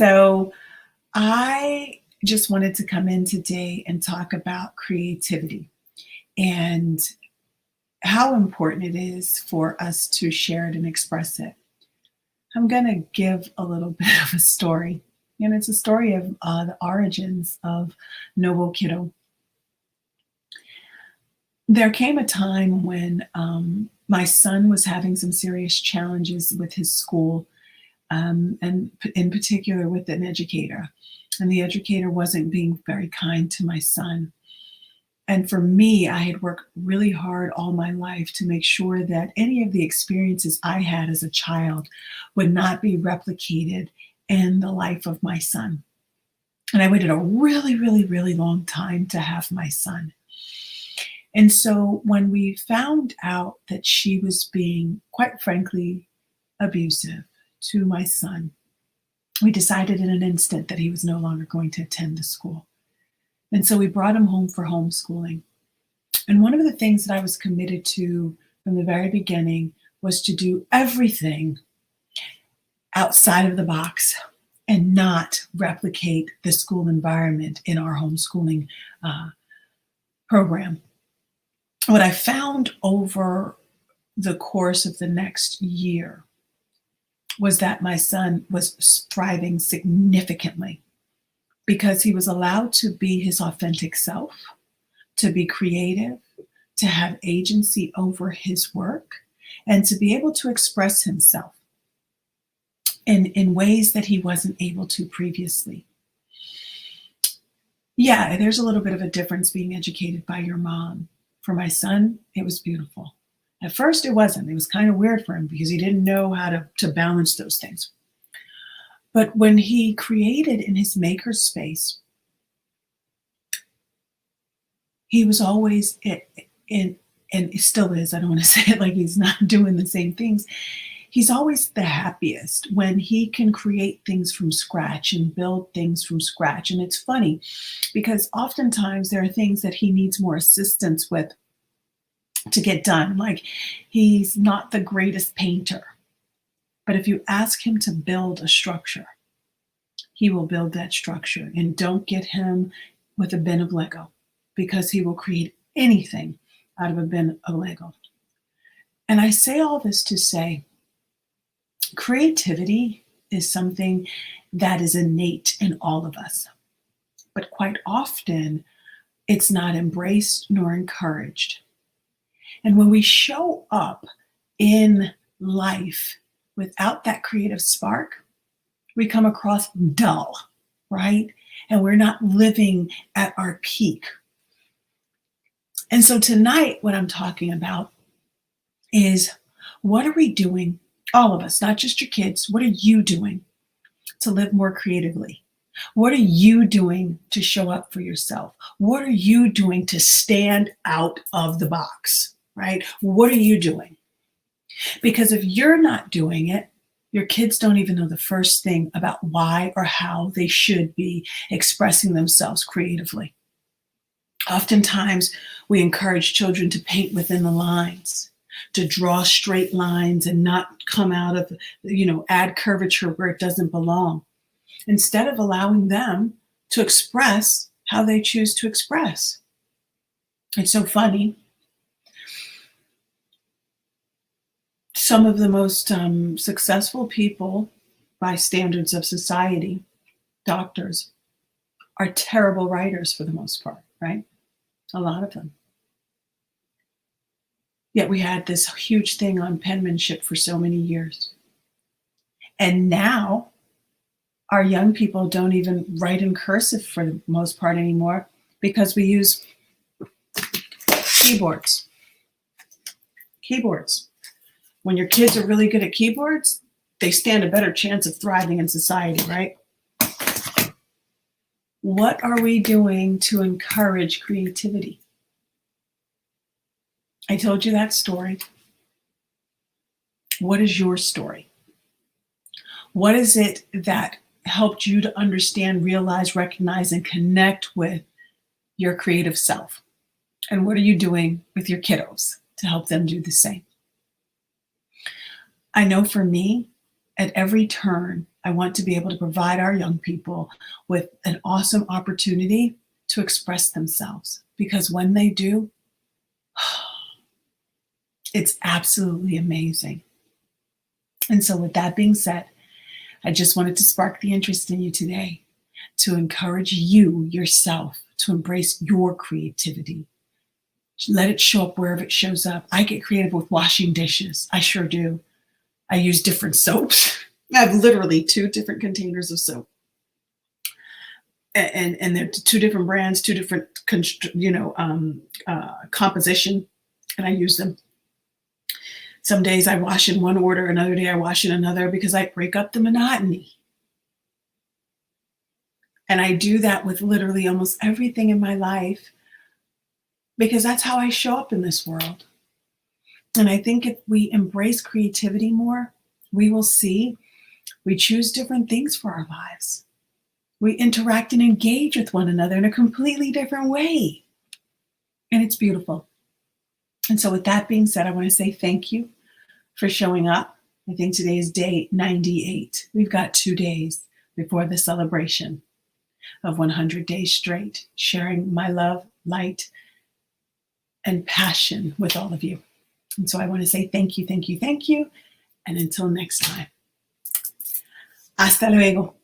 So I just wanted to come in today and talk about creativity and how important it is for us to share it and express it. I'm going to give a little bit of a story, and it's a story of the origins of Novo Kiddo. There came a time when my son was having some serious challenges with his school, and in particular with an educator. And the educator wasn't being very kind to my son. And for me, I had worked really hard all my life to make sure that any of the experiences I had as a child would not be replicated in the life of my son. And I waited a really, really, really long time to have my son. And so when we found out that she was being, quite frankly, abusive to my son, we decided in an instant that he was no longer going to attend the school. And so we brought him home for homeschooling. And one of the things that I was committed to from the very beginning was to do everything outside of the box and not replicate the school environment in our homeschooling program. What I found over the course of the next year was that my son was thriving significantly because he was allowed to be his authentic self, to be creative, to have agency over his work, and to be able to express himself in ways that he wasn't able to previously. Yeah, there's a little bit of a difference being educated by your mom. For my son, it was beautiful. At first, it wasn't. It was kind of weird for him because he didn't know how to balance those things. But when he created in his maker space, he was always in, and still is, I don't want to say it like he's not doing the same things. He's always the happiest when he can create things from scratch and build things from scratch. And it's funny because oftentimes there are things that he needs more assistance with to get done. Like he's not the greatest painter, but if you ask him to build a structure, he will build that structure. And don't get him with a bin of Lego because he will create anything out of a bin of Lego. And I say all this to say, creativity is something that is innate in all of us, but quite often it's not embraced nor encouraged. And when we show up in life without that creative spark, we come across dull, right? And we're not living at our peak. And so tonight, what I'm talking about is what are we doing, all of us, not just your kids, what are you doing to live more creatively? What are you doing to show up for yourself? What are you doing to stand out of the box, right? What are you doing? Because if you're not doing it, your kids don't even know the first thing about why or how they should be expressing themselves creatively. Oftentimes, we encourage children to paint within the lines, to draw straight lines and not come out of, add curvature where it doesn't belong, instead of allowing them to express how they choose to express. It's so funny. Some of the most successful people by standards of society, doctors, are terrible writers for the most part, right? A lot of them. Yet we had this huge thing on penmanship for so many years. And now our young people don't even write in cursive for the most part anymore because we use keyboards. Keyboards. When your kids are really good at keyboards, they stand a better chance of thriving in society, right? What are we doing to encourage creativity? I told you that story. What is your story? What is it that helped you to understand, realize, recognize, and connect with your creative self? And what are you doing with your kiddos to help them do the same? I know for me, at every turn, I want to be able to provide our young people with an awesome opportunity to express themselves, because when they do, it's absolutely amazing. And so, with that being said, I just wanted to spark the interest in you today, to encourage you yourself to embrace your creativity. Let it show up wherever it shows up. I get creative with washing dishes. I sure do. I use different soaps. I have literally 2 different containers of soap. And they're 2 different brands, 2 different, composition, and I use them. Some days I wash in one order, another day I wash in another, because I break up the monotony. And I do that with literally almost everything in my life, because that's how I show up in this world. And I think if we embrace creativity more, we will see we choose different things for our lives. We interact and engage with one another in a completely different way. And it's beautiful. And so, with that being said, I want to say thank you for showing up. I think today is day 98. We've got 2 days before the celebration of 100 days straight, sharing my love, light, and passion with all of you. And so I want to say thank you, thank you, thank you. And until next time, hasta luego.